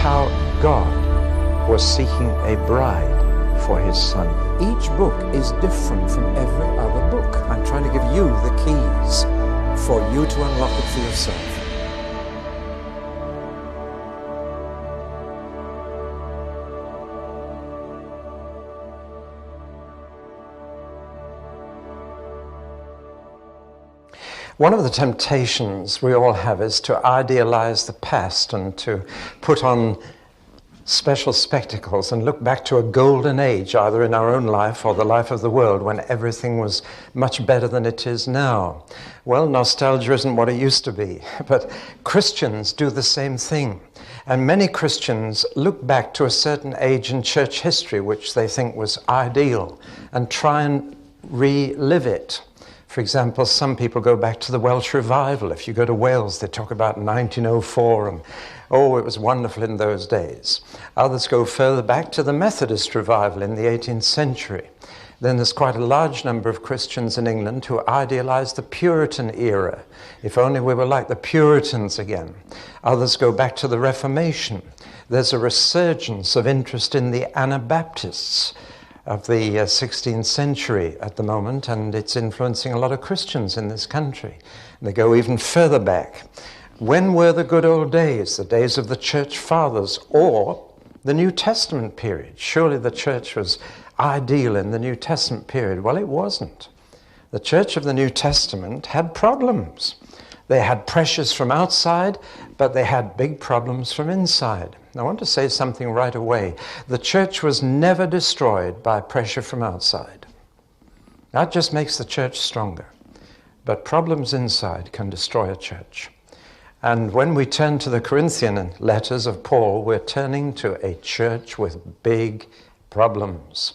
how God was seeking a bride for his son. Each book is different from every other book. I'm trying to give you the keys for you to unlock it for yourself. One of the temptations we all have is to idealize the past and to put on special spectacles and look back to a golden age, either in our own life or the life of the world, when everything was much better than it is now. Well, nostalgia isn't what it used to be, but Christians do the same thing. And many Christians look back to a certain age in church history which they think was ideal and try and relive it. For example, some people go back to the Welsh Revival. If you go to Wales, they talk about 1904 and, oh, it was wonderful in those days. Others go further back to the Methodist Revival in the 18th century. Then there's quite a large number of Christians in England who idealize the Puritan era. If only we were like the Puritans again. Others go back to the Reformation. There's a resurgence of interest in the Anabaptists of the 16th century at the moment, and it's influencing a lot of Christians in this country. And they go even further back. When were the good old days, the days of the church fathers, or the New Testament period? Surely the church was ideal in the New Testament period. Well, it wasn't. The church of the New Testament had problems. They had pressures from outside, but they had big problems from inside. I want to say something right away. The church was never destroyed by pressure from outside. That just makes the church stronger. But problems inside can destroy a church. And when we turn to the Corinthian letters of Paul, we're turning to a church with big problems.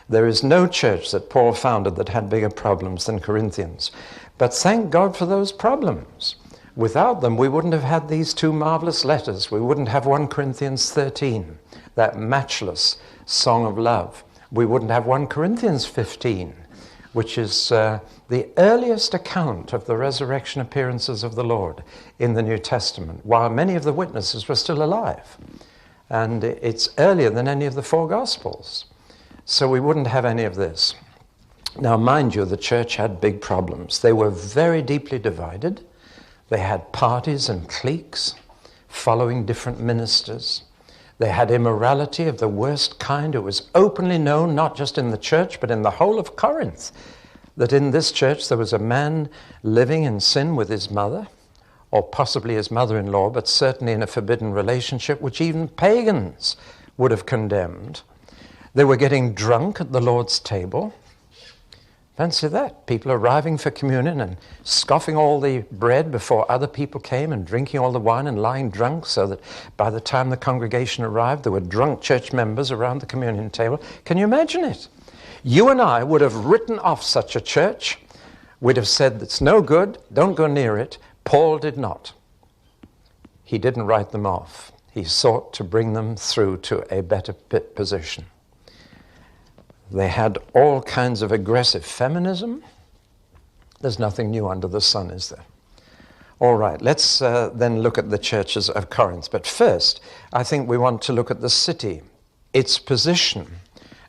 There is no church that Paul founded that had bigger problems than Corinthians. But thank God for those problems. Without them, we wouldn't have had these two marvelous letters. We wouldn't have 1 Corinthians 13, that matchless song of love. We wouldn't have 1 Corinthians 15, which is the earliest account of the resurrection appearances of the Lord in the New Testament, while many of the witnesses were still alive. And it's earlier than any of the 4 Gospels. So we wouldn't have any of this. Now, mind you, the church had big problems. They were very deeply divided. They had parties and cliques following different ministers. They had immorality of the worst kind. It was openly known, not just in the church, but in the whole of Corinth, that in this church there was a man living in sin with his mother, or possibly his mother-in-law, but certainly in a forbidden relationship, which even pagans would have condemned. They were getting drunk at the Lord's table. Fancy that, people arriving for communion and scoffing all the bread before other people came and drinking all the wine and lying drunk, so that by the time the congregation arrived, there were drunk church members around the communion table. Can you imagine it? You and I would have written off such a church. We'd have said, it's no good, don't go near it. Paul did not. He didn't write them off. He sought to bring them through to a better position. They had all kinds of aggressive feminism. There's nothing new under the sun, is there? All right, let's then look at the churches of Corinth. But first, I think we want to look at the city. Its position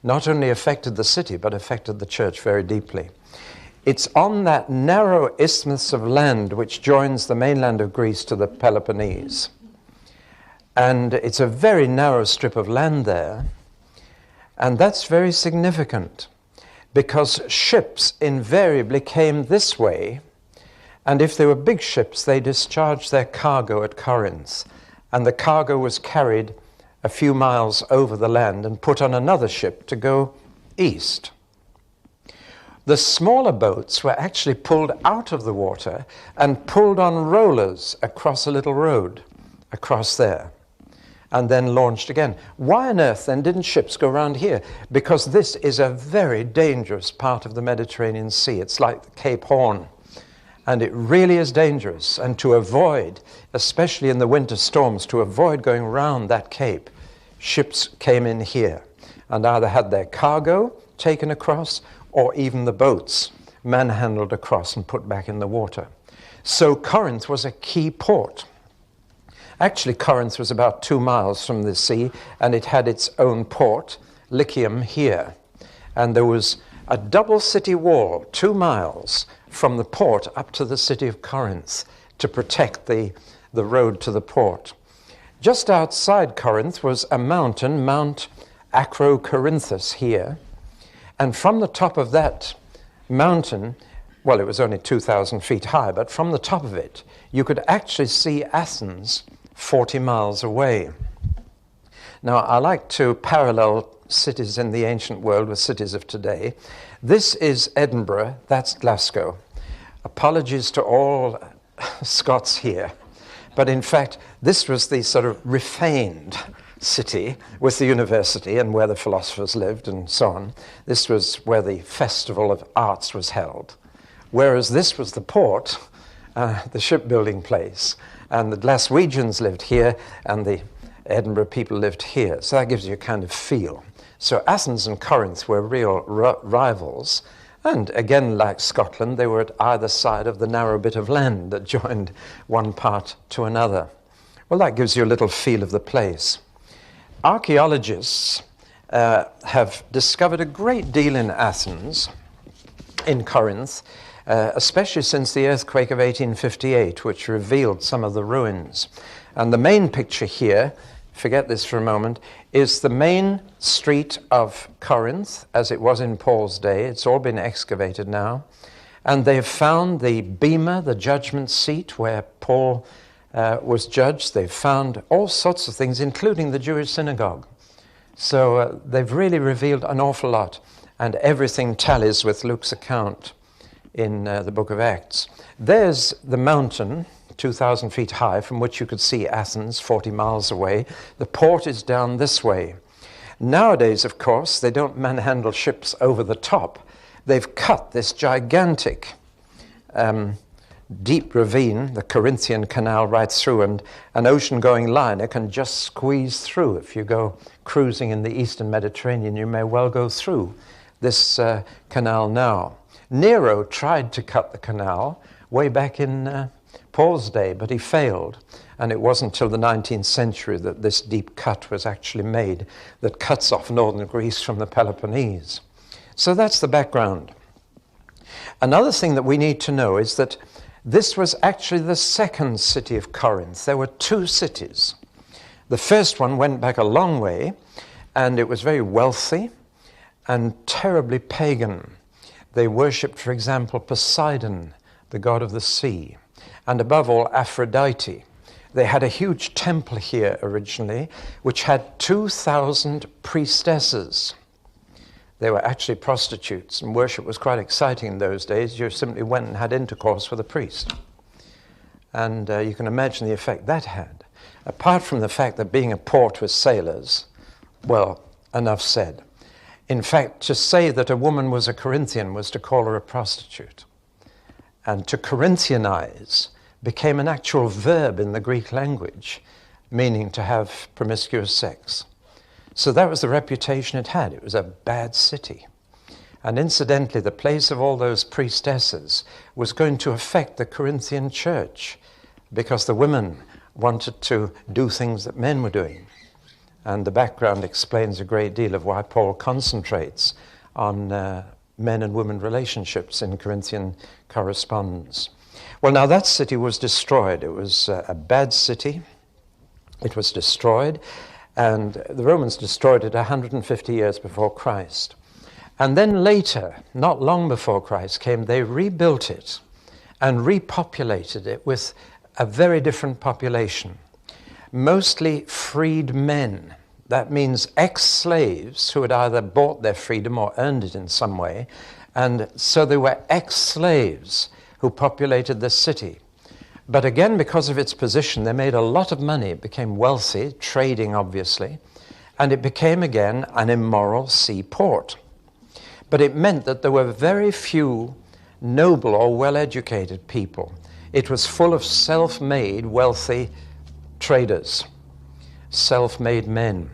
not only affected the city, but affected the church very deeply. It's on that narrow isthmus of land which joins the mainland of Greece to the Peloponnese. And it's a very narrow strip of land there. And that's very significant because ships invariably came this way, and if they were big ships, they discharged their cargo at Corinth, and the cargo was carried a few miles over the land and put on another ship to go east. The smaller boats were actually pulled out of the water and pulled on rollers across a little road across there, and then launched again. Why on earth then didn't ships go around here? Because this is a very dangerous part of the Mediterranean Sea. It's like Cape Horn, and it really is dangerous. And to avoid, especially in the winter storms, to avoid going around that cape, ships came in here and either had their cargo taken across or even the boats manhandled across and put back in the water. So Corinth was a key port. Actually, Corinth was about 2 miles from the sea, and it had its own port, Lycium, here. And there was a double city wall, 2 miles from the port up to the city of Corinth, to protect the road to the port. Just outside Corinth was a mountain, Mount Acrocorinthus here. And from the top of that mountain, well, it was only 2,000 feet high, but from the top of it, you could actually see Athens 40 miles away. Now, I like to parallel cities in the ancient world with cities of today. This is Edinburgh, that's Glasgow. Apologies to all Scots here, but in fact, this was the sort of refined city with the university and where the philosophers lived and so on. This was where the Festival of Arts was held, whereas this was the port, the shipbuilding place, and the Glaswegians lived here and the Edinburgh people lived here. So that gives you a kind of feel. So Athens and Corinth were real rivals, and again, like Scotland, they were at either side of the narrow bit of land that joined one part to another. Well, that gives you a little feel of the place. Archaeologists have discovered a great deal in Athens, in Corinth, especially since the earthquake of 1858, which revealed some of the ruins. And the main picture here, forget this for a moment, is the main street of Corinth, as it was in Paul's day. It's all been excavated now. And they've found the bema, the judgment seat, where Paul was judged. They've found all sorts of things, including the Jewish synagogue. So they've really revealed an awful lot, and everything tallies with Luke's account in the book of Acts. There's the mountain, 2,000 feet high, from which you could see Athens 40 miles away. The port is down this way. Nowadays, of course, they don't manhandle ships over the top. They've cut this gigantic deep ravine, the Corinthian Canal, right through, and an ocean-going liner can just squeeze through. If you go cruising in the eastern Mediterranean, you may well go through this canal now. Nero tried to cut the canal way back in Paul's day, but he failed, and it wasn't until the 19th century that this deep cut was actually made that cuts off northern Greece from the Peloponnese. So that's the background. Another thing that we need to know is that this was actually the second city of Corinth. There were 2 cities. The first one went back a long way, and it was very wealthy and terribly pagan. They worshipped, for example, Poseidon, the god of the sea, and above all, Aphrodite. They had a huge temple here originally, which had 2,000 priestesses. They were actually prostitutes, and worship was quite exciting in those days. You simply went and had intercourse with a priest. And you can imagine the effect that had. Apart from the fact that being a port with sailors, well, enough said. In fact, to say that a woman was a Corinthian was to call her a prostitute. And to Corinthianize became an actual verb in the Greek language, meaning to have promiscuous sex. So that was the reputation it had. It was a bad city. And incidentally, the place of all those priestesses was going to affect the Corinthian church, because the women wanted to do things that men were doing. And the background explains a great deal of why Paul concentrates on men and women relationships in Corinthian correspondence. Well, now that city was destroyed. It was a bad city. It was destroyed. And the Romans destroyed it 150 years before Christ. And then later, not long before Christ came, they rebuilt it and repopulated it with a very different population. Mostly freed men. That means ex-slaves who had either bought their freedom or earned it in some way. And so they were ex-slaves who populated the city. But again, because of its position, they made a lot of money. It became wealthy, trading obviously, and it became again an immoral seaport. But it meant that there were very few noble or well-educated people. It was full of self-made, wealthy traders, self-made men.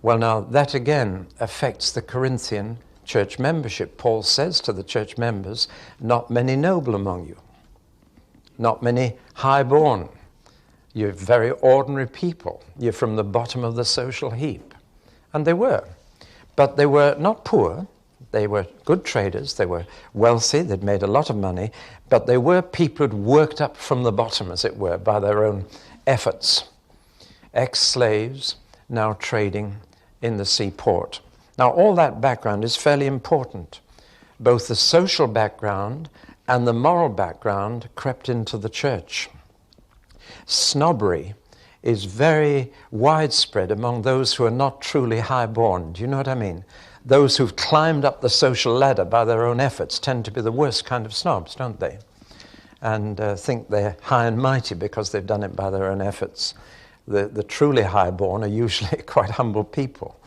Well, now that again affects the Corinthian church membership. Paul says to the church members, not many noble among you. Not many high-born. You're very ordinary people. You're from the bottom of the social heap. And they were. But they were not poor. They were good traders. They were wealthy. They'd made a lot of money. But they were people who'd worked up from the bottom, as it were, by their own efforts. Ex-slaves now trading in the seaport. Now, all that background is fairly important. Both the social background and the moral background crept into the church. Snobbery is very widespread among those who are not truly high-born. Do you know what I mean? Those who've climbed up the social ladder by their own efforts tend to be the worst kind of snobs, don't they? And think they're high and mighty because they've done it by their own efforts. The truly high-born are usually quite humble people.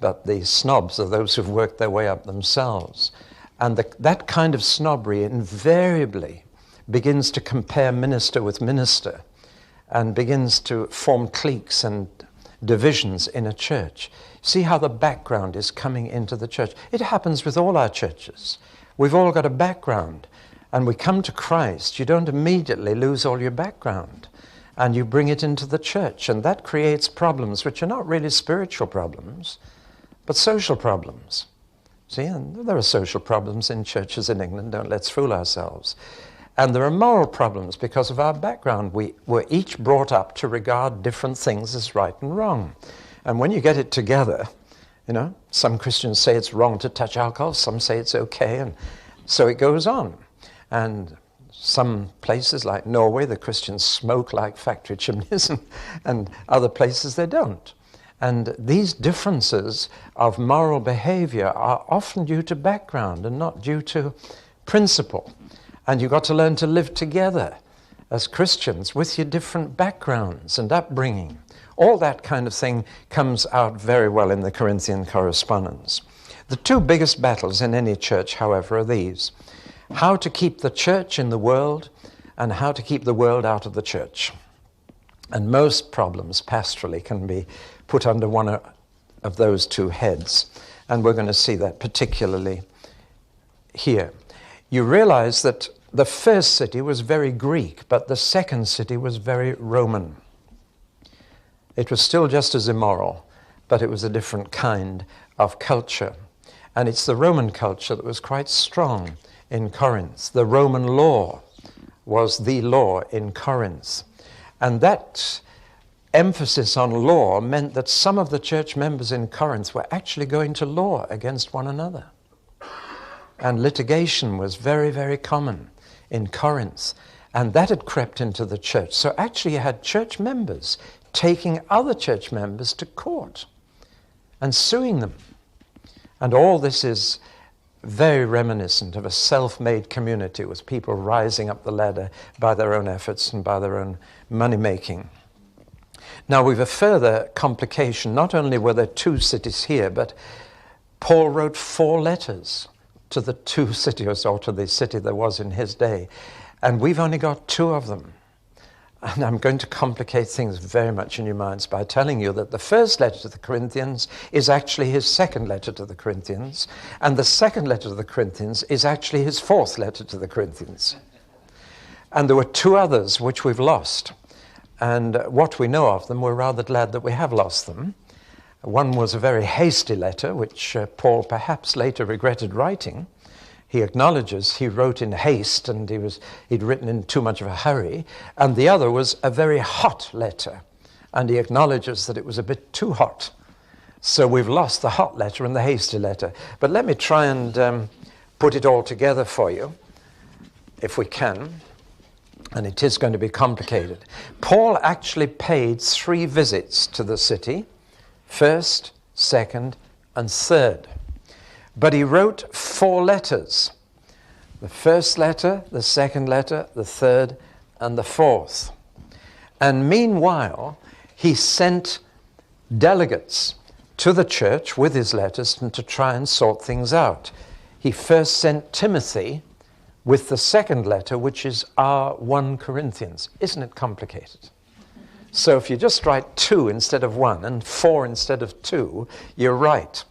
But the snobs are those who've worked their way up themselves. And that kind of snobbery invariably begins to compare minister with minister and begins to form cliques and divisions in a church. See how the background is coming into the church. It happens with all our churches. We've all got a background. And we come to Christ, you don't immediately lose all your background. And you bring it into the church. And that creates problems which are not really spiritual problems, but social problems. See, and there are social problems in churches in England, let's fool ourselves. And there are moral problems because of our background. We were each brought up to regard different things as right and wrong. And when you get it together, some Christians say it's wrong to touch alcohol, some say it's okay, and so it goes on. And some places like Norway, the Christians smoke like factory chimneys, and other places they don't. And these differences of moral behavior are often due to background and not due to principle. And you've got to learn to live together as Christians with your different backgrounds and upbringing. All that kind of thing comes out very well in the Corinthian correspondence. The two biggest battles in any church, however, are these: how to keep the church in the world and how to keep the world out of the church. And most problems pastorally can be put under one of those two heads. And we're going to see that particularly here. You realize that the first city was very Greek, but the second city was very Roman. It was still just as immoral, but it was a different kind of culture. And it's the Roman culture that was quite strong in Corinth. The Roman law was the law in Corinth. And that emphasis on law meant that some of the church members in Corinth were actually going to law against one another. And litigation was very, very common in Corinth. And that had crept into the church. So actually you had church members taking other church members to court and suing them. And all this is very reminiscent of a self-made community with people rising up the ladder by their own efforts and by their own money-making. Now we've a further complication. Not only were there two cities here, but Paul wrote 4 letters to the 2 cities, or to the city that was in his day. And we've only got 2 of them. And I'm going to complicate things very much in your minds by telling you that the first letter to the Corinthians is actually his second letter to the Corinthians, and the second letter to the Corinthians is actually his 4th letter to the Corinthians. And there were 2 others which we've lost. And what we know of them, we're rather glad that we have lost them. One was a very hasty letter, which Paul perhaps later regretted writing. He acknowledges he wrote in haste and he'd written in too much of a hurry. And the other was a very hot letter, and he acknowledges that it was a bit too hot. So we've lost the hot letter and the hasty letter. But let me try and put it all together for you, if we can. And it is going to be complicated. Paul actually paid 3 visits to the city, 1st, 2nd, and 3rd. But he wrote 4 letters. The first letter, the second letter, the 3rd, and the 4th. And meanwhile, he sent delegates to the church with his letters and to try and sort things out. He first sent Timothy with the second letter, which is our 1 Corinthians. Isn't it complicated? So if you just write 2 instead of 1 and 4 instead of 2, you're right.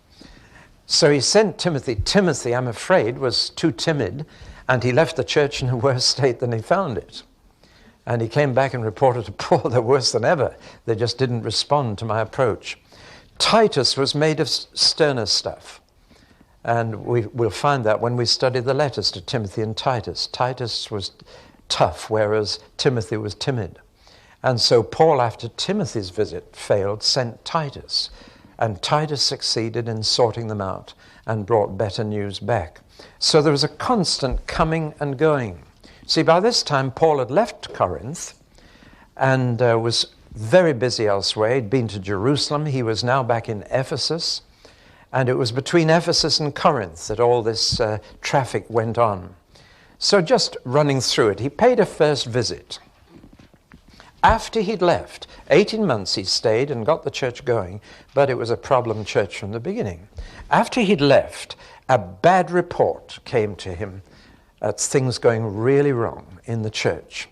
So he sent Timothy. Timothy, I'm afraid, was too timid, and he left the church in a worse state than he found it. And he came back and reported to Paul they're worse than ever. They just didn't respond to my approach. Titus was made of sterner stuff. And we'll find that when we study the letters to Timothy and Titus. Titus was tough, whereas Timothy was timid. And so Paul, after Timothy's visit failed, sent Titus. And Titus succeeded in sorting them out and brought better news back. So there was a constant coming and going. See, by this time, Paul had left Corinth and was very busy elsewhere. He'd been to Jerusalem. He was now back in Ephesus. And it was between Ephesus and Corinth that all this traffic went on. So just running through it, he paid a first visit. After he'd left, 18 months he stayed and got the church going, but it was a problem church from the beginning. After he'd left, a bad report came to him at things going really wrong in the church.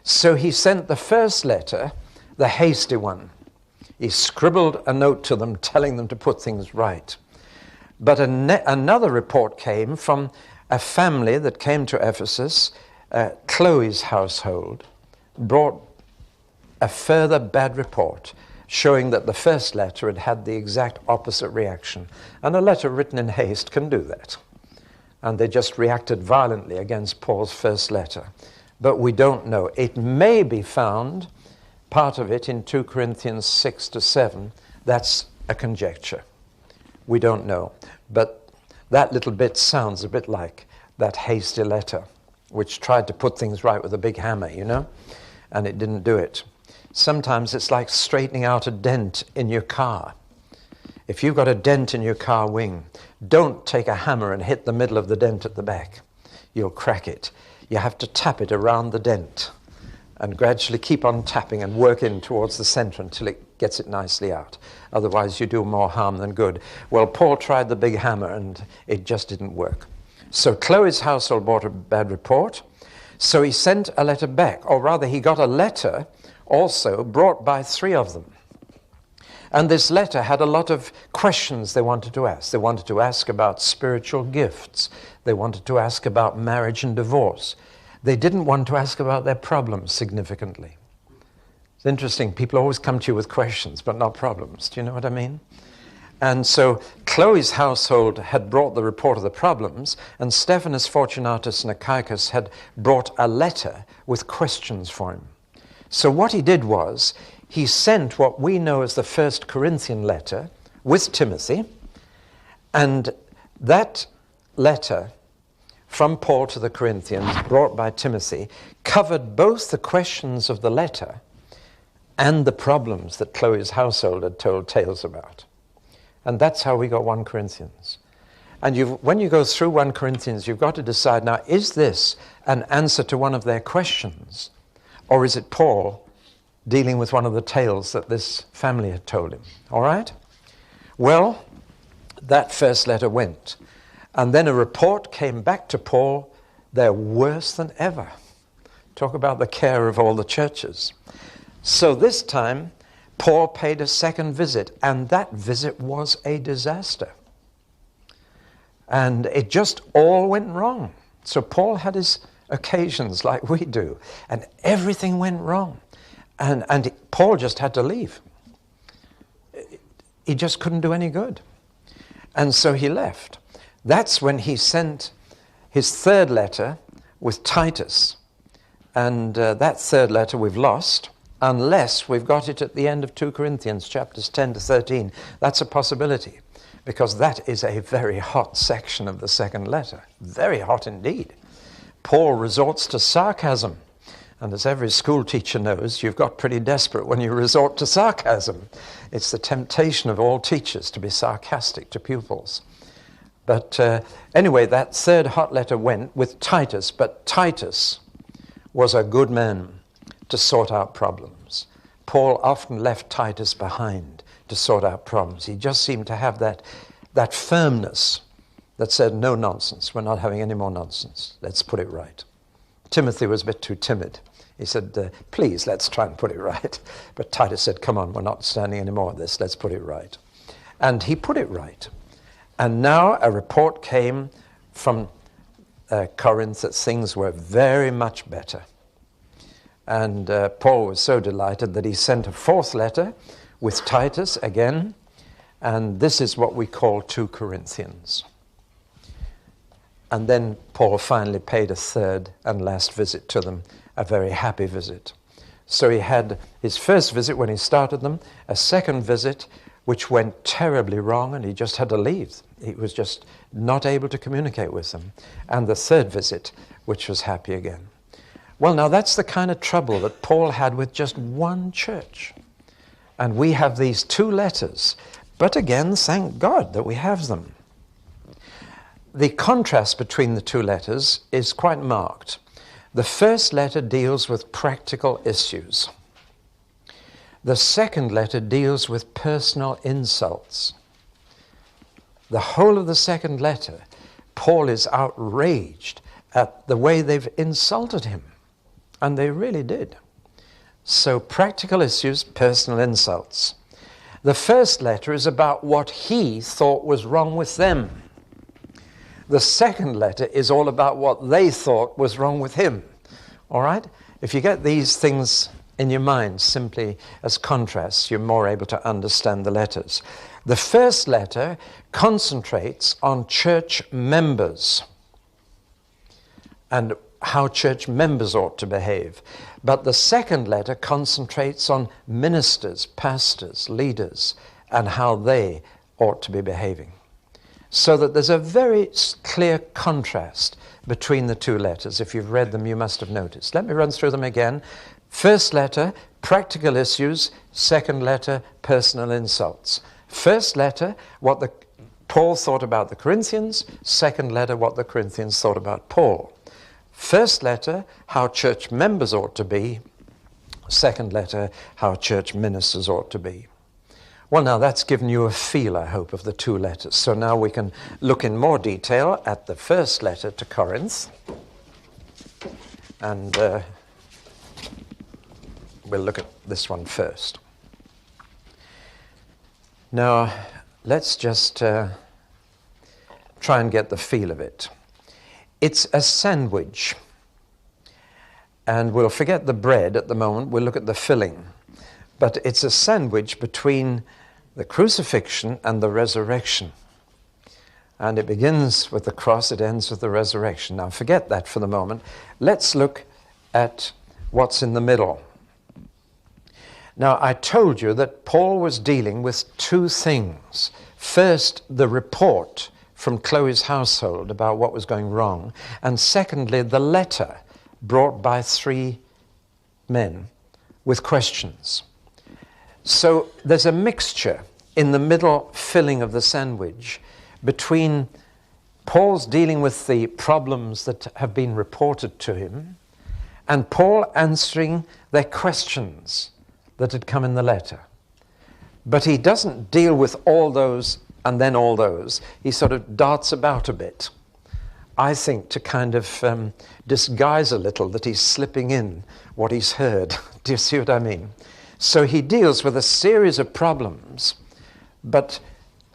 So he sent the first letter, the hasty one. He scribbled a note to them telling them to put things right. But another report came from a family that came to Ephesus, Chloe's household, brought a further bad report showing that the first letter had had the exact opposite reaction. And a letter written in haste can do that. And they just reacted violently against Paul's first letter. But we don't know. It may be found, part of it, in 2 Corinthians 6 to 7. That's a conjecture. We don't know. But that little bit sounds a bit like that hasty letter, which tried to put things right with a big hammer, you know, and it didn't do it. Sometimes it's like straightening out a dent in your car. If you've got a dent in your car wing, don't take a hammer and hit the middle of the dent at the back. You'll crack it. You have to tap it around the dent and gradually keep on tapping and work in towards the center until it gets it nicely out. Otherwise, you do more harm than good. Well, Paul tried the big hammer and it just didn't work. So Chloe's household brought a bad report. So he sent a letter back, or rather he got a letter also brought by 3 of them. And this letter had a lot of questions they wanted to ask. They wanted to ask about spiritual gifts. They wanted to ask about marriage and divorce. They didn't want to ask about their problems significantly. It's interesting, people always come to you with questions, but not problems. Do you know what I mean? And so Chloe's household had brought the report of the problems, and Stephanus, Fortunatus, and Achaicus had brought a letter with questions for him. So what he did was, he sent what we know as the 1 Corinthian letter with Timothy, and that letter from Paul to the Corinthians, brought by Timothy, covered both the questions of the letter and the problems that Chloe's household had told tales about. And that's how we got 1 Corinthians. And when you go through 1 Corinthians, you've got to decide, now, is this an answer to one of their questions? Or is it Paul dealing with one of the tales that this family had told him? All right? Well, that first letter went. And then a report came back to Paul. They're worse than ever. Talk about the care of all the churches. So this time, Paul paid a second visit, and that visit was a disaster. And it just all went wrong. So Paul had his occasions like we do, and everything went wrong. And Paul just had to leave. He just couldn't do any good. And so he left. That's when he sent his third letter with Titus. And that third letter we've lost, unless we've got it at the end of 2 Corinthians, chapters 10 to 13. That's a possibility, because that is a very hot section of the second letter. Very hot indeed. Paul resorts to sarcasm. And as every school teacher knows, you've got pretty desperate when you resort to sarcasm. It's the temptation of all teachers to be sarcastic to pupils. But anyway, that third hot letter went with Titus, but Titus was a good man to sort out problems. Paul often left Titus behind to sort out problems. He just seemed to have that firmness that said, no nonsense, we're not having any more nonsense, let's put it right. Timothy was a bit too timid. He said, please, let's try and put it right. But Titus said, come on, we're not standing any more of this, let's put it right. And he put it right. And now a report came from Corinth that things were very much better. And Paul was so delighted that he sent a fourth letter with Titus again. And this is what we call 2 Corinthians. And then Paul finally paid a third and last visit to them, a very happy visit. So he had his first visit when he started them, a second visit which went terribly wrong, and he just had to leave. He was just not able to communicate with them. And the third visit, which was happy again. Well, now that's the kind of trouble that Paul had with just one church. And we have these 2 letters. But again, thank God that we have them. The contrast between the 2 letters is quite marked. The first letter deals with practical issues. The second letter deals with personal insults. The whole of the second letter, Paul is outraged at the way they've insulted him. And they really did. So practical issues, personal insults. The first letter is about what he thought was wrong with them. The second letter is all about what they thought was wrong with him. All right? If you get these things in your mind simply as contrasts, you're more able to understand the letters. The first letter concentrates on church members and how church members ought to behave. But the second letter concentrates on ministers, pastors, leaders, and how they ought to be behaving. So that there's a very clear contrast between the 2 letters. If you've read them, you must have noticed. Let me run through them again. First letter, practical issues. Second letter, personal insults. First letter, what Paul thought about the Corinthians. Second letter, what the Corinthians thought about Paul. First letter, how church members ought to be. Second letter, how church ministers ought to be. Well, now that's given you a feel, I hope, of the 2 letters. So now we can look in more detail at the first letter to Corinth. And we'll look at this one first. Now, let's just try and get the feel of it. It's a sandwich. And we'll forget the bread at the moment. We'll look at the filling. But it's a sandwich between the crucifixion and the resurrection. And it begins with the cross, it ends with the resurrection. Now forget that for the moment. Let's look at what's in the middle. Now I told you that Paul was dealing with 2 things. First, the report from Chloe's household about what was going wrong. And secondly, the letter brought by 3 men with questions. So there's a mixture in the middle filling of the sandwich between Paul's dealing with the problems that have been reported to him and Paul answering their questions that had come in the letter. But he doesn't deal with all those and then all those. He sort of darts about a bit, I think, to kind of disguise a little that he's slipping in what he's heard. Do you see what I mean? So he deals with a series of problems, but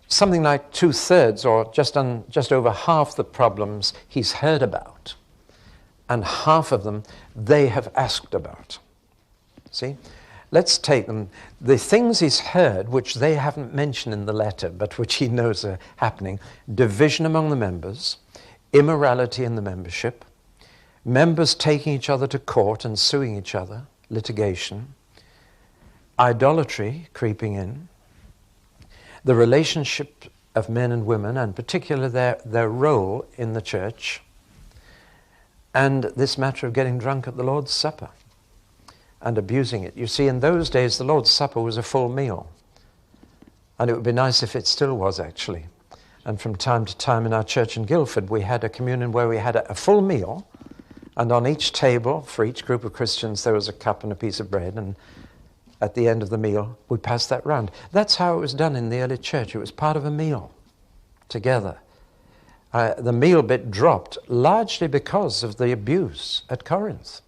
something like 2/3 or just over half the problems he's heard about, and half of them they have asked about. See? Let's take them. The things he's heard, which they haven't mentioned in the letter, but which he knows are happening: division among the members, immorality in the membership, members taking each other to court and suing each other, litigation, idolatry creeping in, the relationship of men and women, and particularly their role in the church, and this matter of getting drunk at the Lord's Supper and abusing it. You see, in those days, the Lord's Supper was a full meal. And it would be nice if it still was, actually. And from time to time in our church in Guildford, we had a communion where we had a full meal, and on each table, for each group of Christians, there was a cup and a piece of bread, and at the end of the meal, we passed that round. That's how it was done in the early church. It was part of a meal together. The meal bit dropped largely because of the abuse at Corinth.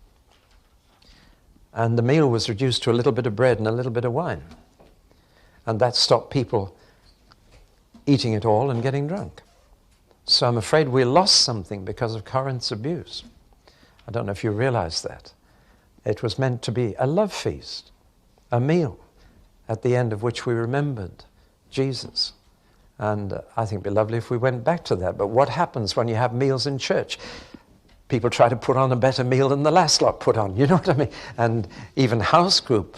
And the meal was reduced to a little bit of bread and a little bit of wine. And that stopped people eating it all and getting drunk. So I'm afraid we lost something because of Corinth's abuse. I don't know if you realize that. It was meant to be a love feast, a meal, at the end of which we remembered Jesus. And I think it'd be lovely if we went back to that. But what happens when you have meals in church? People try to put on a better meal than the last lot put on, you know what I mean? And even house group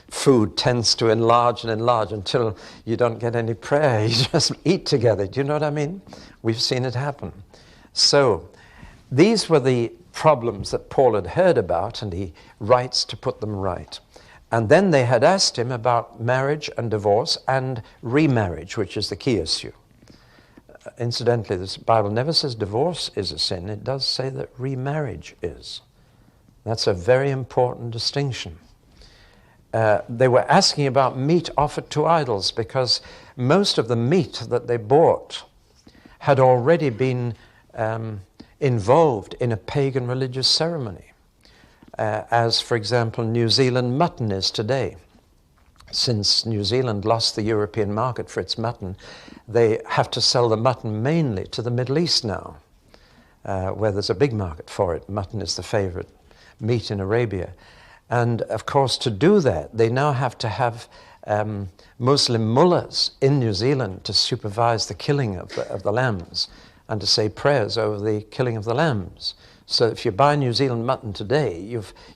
food tends to enlarge and enlarge until you don't get any prayer. You just eat together, do you know what I mean? We've seen it happen. So these were the problems that Paul had heard about, and he writes to put them right. And then they had asked him about marriage and divorce and remarriage, which is the key issue. Incidentally, the Bible never says divorce is a sin. It does say that remarriage is. That's a very important distinction. They were asking about meat offered to idols because most of the meat that they bought had already been involved in a pagan religious ceremony. As, for example, New Zealand mutton is today. Since New Zealand lost the European market for its mutton, they have to sell the mutton mainly to the Middle East now, where there's a big market for it. Mutton is the favorite meat in Arabia. And, of course, to do that, they now have to have Muslim mullahs in New Zealand to supervise the killing of the lambs and to say prayers over the killing of the lambs. So if you buy New Zealand mutton today,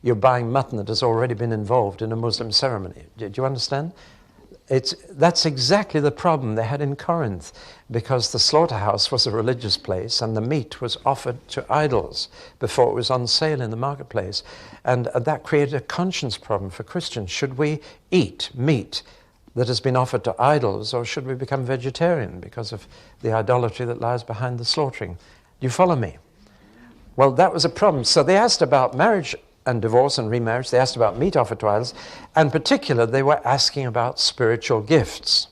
you're buying mutton that has already been involved in a Muslim ceremony. Do you understand? That's exactly the problem they had in Corinth, because the slaughterhouse was a religious place and the meat was offered to idols before it was on sale in the marketplace. And that created a conscience problem for Christians. Should we eat meat that has been offered to idols, or should we become vegetarian because of the idolatry that lies behind the slaughtering? Do you follow me? Well, that was a problem. So they asked about marriage and divorce and remarriage. They asked about meat offered to idols. And in particular, they were asking about spiritual gifts,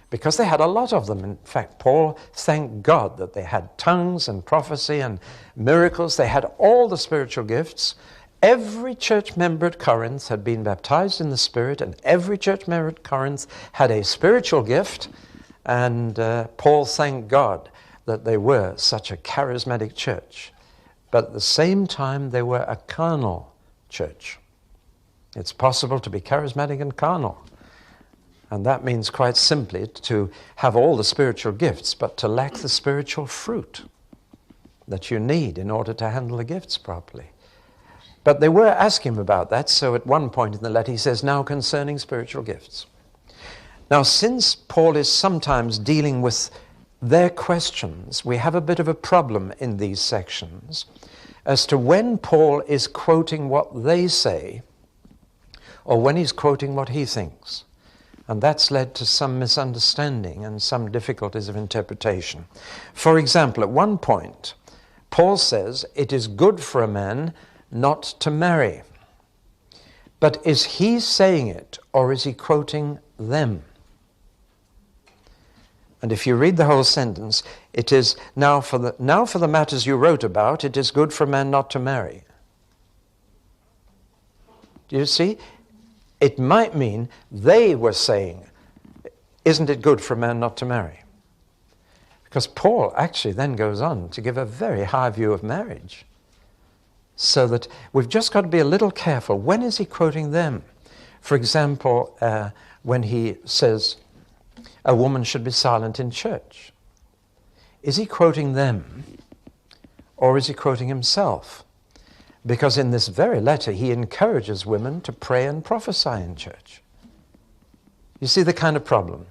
because they had a lot of them. In fact, Paul thanked God that they had tongues and prophecy and miracles. They had all the spiritual gifts. Every church member at Corinth had been baptized in the Spirit, and every church member at Corinth had a spiritual gift. And Paul thanked God that they were such a charismatic church. But at the same time, they were a carnal church. It's possible to be charismatic and carnal. And that means quite simply to have all the spiritual gifts, but to lack the spiritual fruit that you need in order to handle the gifts properly. But they were asking him about that, so at one point in the letter he says, now concerning spiritual gifts. Now, since Paul is sometimes dealing with their questions, we have a bit of a problem in these sections as to when Paul is quoting what they say or when he's quoting what he thinks. And that's led to some misunderstanding and some difficulties of interpretation. For example, at one point, Paul says, it is good for a man not to marry. But is he saying it, or is he quoting them? And if you read the whole sentence, it is, now for the matters you wrote about, it is good for a man not to marry. Do you see? It might mean they were saying, isn't it good for a man not to marry? Because Paul actually then goes on to give a very high view of marriage. So that we've just got to be a little careful. When is he quoting them? For example, when he says, a woman should be silent in church. Is he quoting them, or is he quoting himself? Because in this very letter, he encourages women to pray and prophesy in church. You see the kind of problem?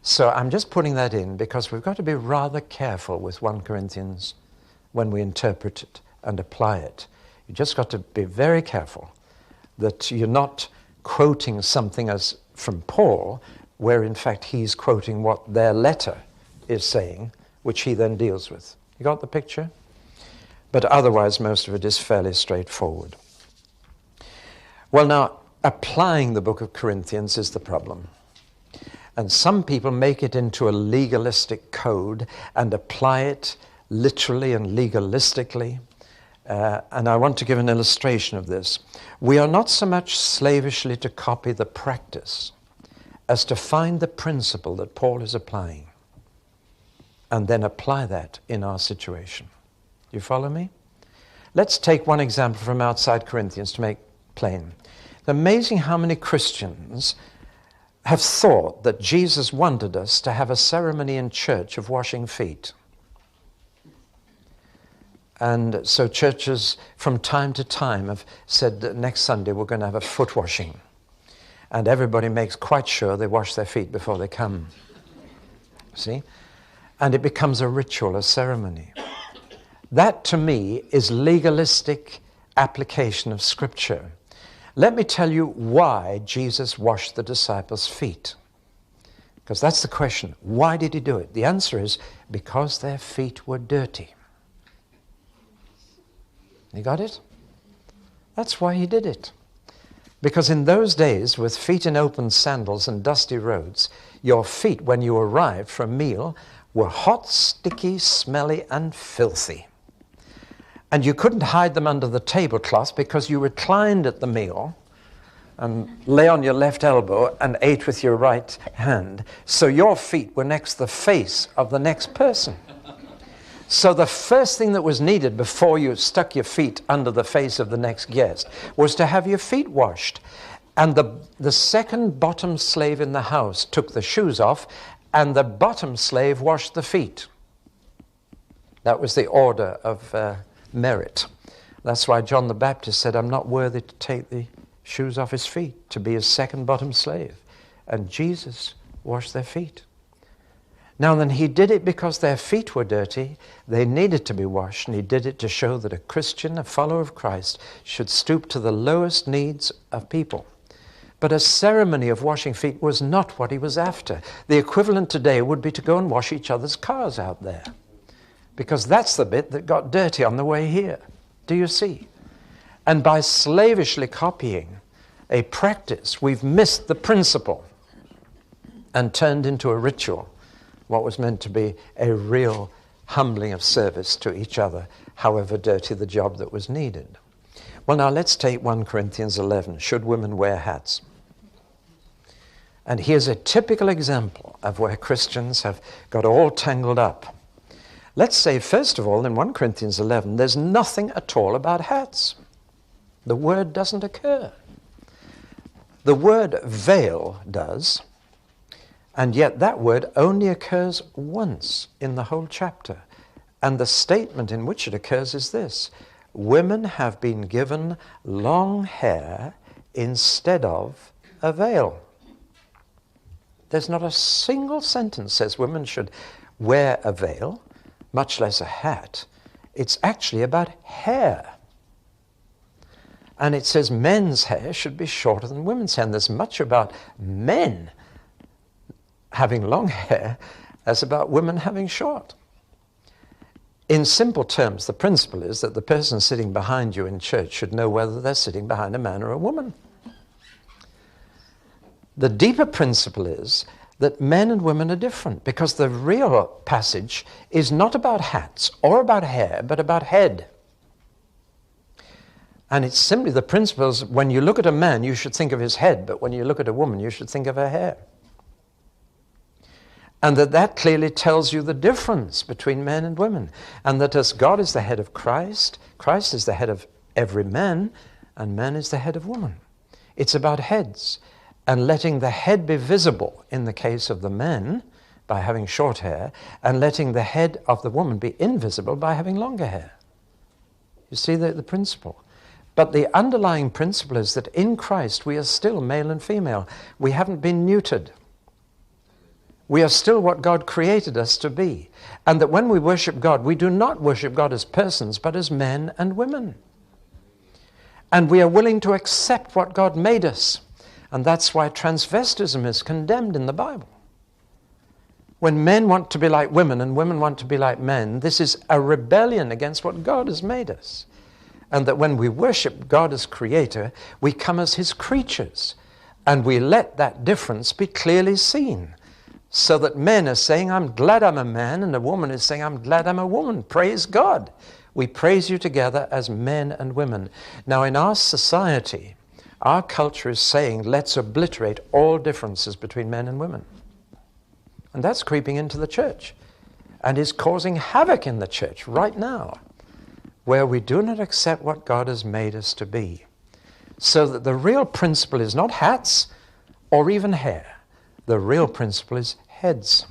So I'm just putting that in because we've got to be rather careful with 1 Corinthians when we interpret it and apply it. You just got to be very careful that you're not quoting something as from Paul, where in fact he's quoting what their letter is saying, which he then deals with. You got the picture? But otherwise, most of it is fairly straightforward. Well, now, applying the book of Corinthians is the problem. And some people make it into a legalistic code and apply it literally and legalistically. And I want to give an illustration of this. We are not so much slavishly to copy the practice as to find the principle that Paul is applying and then apply that in our situation. Do you follow me? Let's take one example from outside Corinthians to make plain. It's amazing how many Christians have thought that Jesus wanted us to have a ceremony in church of washing feet. And so churches from time to time have said that next Sunday we're going to have a foot washing. And everybody makes quite sure they wash their feet before they come. See? And it becomes a ritual, a ceremony. That to me is legalistic application of Scripture. Let me tell you why Jesus washed the disciples' feet. Because that's the question. Why did he do it? The answer is because their feet were dirty. You got it? That's why he did it. Because in those days, with feet in open sandals and dusty roads, your feet, when you arrived for a meal, were hot, sticky, smelly, and filthy. And you couldn't hide them under the tablecloth because you reclined at the meal and lay on your left elbow and ate with your right hand. So your feet were next to the face of the next person. So the first thing that was needed before you stuck your feet under the face of the next guest was to have your feet washed. And the second bottom slave in the house took the shoes off, and the bottom slave washed the feet. That was the order of merit. That's why John the Baptist said, I'm not worthy to take the shoes off his feet, to be his second bottom slave. And Jesus washed their feet. Now then, he did it because their feet were dirty. They needed to be washed, and he did it to show that a Christian, a follower of Christ, should stoop to the lowest needs of people. But a ceremony of washing feet was not what he was after. The equivalent today would be to go and wash each other's cars out there, because that's the bit that got dirty on the way here. Do you see? And by slavishly copying a practice, we've missed the principle and turned into a ritual what was meant to be a real humbling of service to each other, however dirty the job that was needed. Well, now let's take 1 Corinthians 11. Should women wear hats? And here's a typical example of where Christians have got all tangled up. Let's say, first of all, in 1 Corinthians 11, there's nothing at all about hats. The word doesn't occur. The word veil does, and yet that word only occurs once in the whole chapter. And the statement in which it occurs is this: women have been given long hair instead of a veil. There's not a single sentence says women should wear a veil, much less a hat. It's actually about hair. And it says men's hair should be shorter than women's hair. And there's much about men having long hair as about women having short. In simple terms, the principle is that the person sitting behind you in church should know whether they're sitting behind a man or a woman. The deeper principle is that men and women are different, because the real passage is not about hats or about hair, but about head. And it's simply the principles: when you look at a man, you should think of his head, but when you look at a woman, you should think of her hair. And that clearly tells you the difference between men and women. And that as God is the head of Christ, Christ is the head of every man, and man is the head of woman. It's about heads, and letting the head be visible in the case of the man by having short hair, and letting the head of the woman be invisible by having longer hair. You see the principle? But the underlying principle is that in Christ we are still male and female. We haven't been neutered. We are still what God created us to be. And that when we worship God, we do not worship God as persons, but as men and women. And we are willing to accept what God made us. And that's why transvestism is condemned in the Bible. When men want to be like women and women want to be like men, this is a rebellion against what God has made us. And that when we worship God as creator, we come as his creatures. And we let that difference be clearly seen. So that men are saying, I'm glad I'm a man, and a woman is saying, I'm glad I'm a woman. Praise God. We praise you together as men and women. Now in our society, our culture is saying, let's obliterate all differences between men and women. And that's creeping into the church and is causing havoc in the church right now, where we do not accept what God has made us to be. So that the real principle is not hats or even hair. The real principle is heads.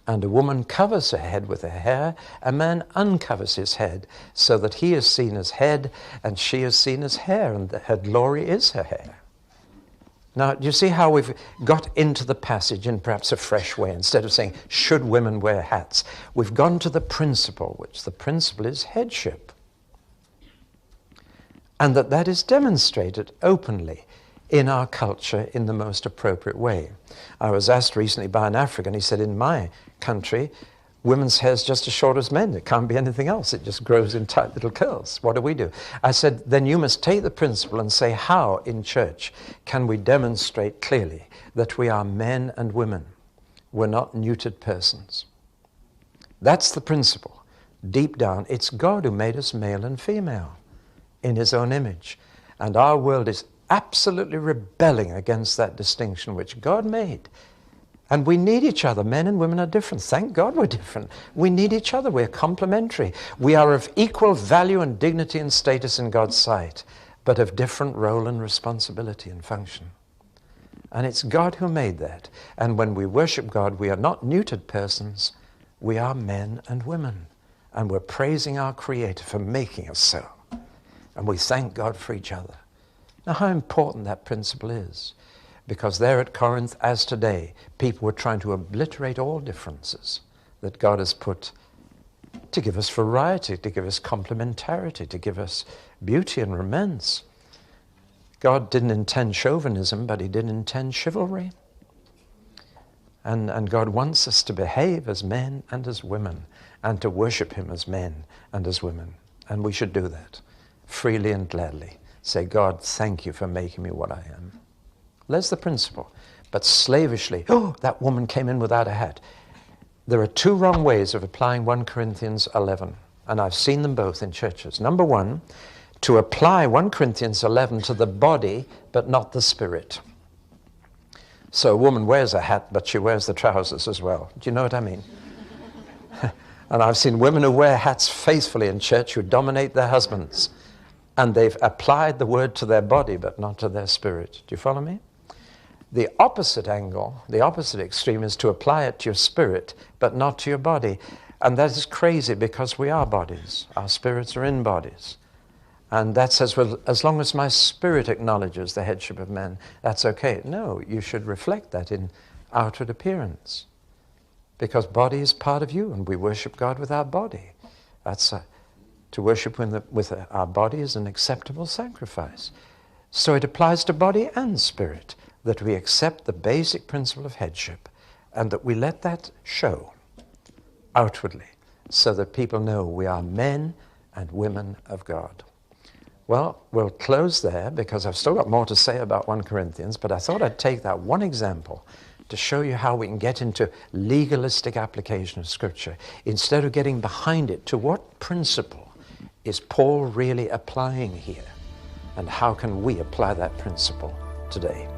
And a woman covers her head with her hair, a man uncovers his head, so that he is seen as head and she is seen as hair, and her glory is her hair. Now, do you see how we've got into the passage in perhaps a fresh way? Instead of saying, should women wear hats? We've gone to the principle, which the principle is headship. And that is demonstrated openly in our culture in the most appropriate way. I was asked recently by an African, he said, in my country, women's hair is just as short as men. It can't be anything else. It just grows in tight little curls. What do? I said, then you must take the principle and say, how in church can we demonstrate clearly that we are men and women? We're not neutered persons. That's the principle. Deep down, it's God who made us male and female in his own image. And our world is absolutely rebelling against that distinction which God made. And we need each other. Men and women are different. Thank God we're different. We need each other. We're complementary. We are of equal value and dignity and status in God's sight, but of different role and responsibility and function. And it's God who made that. And when we worship God, we are not neutered persons. We are men and women. And we're praising our Creator for making us so. And we thank God for each other. Now, how important that principle is. Because there at Corinth, as today, people were trying to obliterate all differences that God has put to give us variety, to give us complementarity, to give us beauty and romance. God didn't intend chauvinism, but he did intend chivalry. And God wants us to behave as men and as women, and to worship him as men and as women. And we should do that freely and gladly. Say, God, thank you for making me what I am. There's the principle. But slavishly, oh, that woman came in without a hat. There are two wrong ways of applying 1 Corinthians 11, and I've seen them both in churches. Number one, to apply 1 Corinthians 11 to the body, but not the spirit. So a woman wears a hat, but she wears the trousers as well. Do you know what I mean? And I've seen women who wear hats faithfully in church who dominate their husbands, and they've applied the word to their body, but not to their spirit. Do you follow me? The opposite angle, the opposite extreme, is to apply it to your spirit, but not to your body. And that is crazy, because we are bodies. Our spirits are in bodies. And that says, well, as long as my spirit acknowledges the headship of men, that's okay. No, you should reflect that in outward appearance. Because body is part of you, and we worship God with our body. To worship with our body is an acceptable sacrifice. So it applies to body and spirit, that we accept the basic principle of headship, and that we let that show outwardly, so that people know we are men and women of God. Well, we'll close there, because I've still got more to say about 1 Corinthians, but I thought I'd take that one example to show you how we can get into legalistic application of Scripture, instead of getting behind it. To what principle is Paul really applying here? And how can we apply that principle today?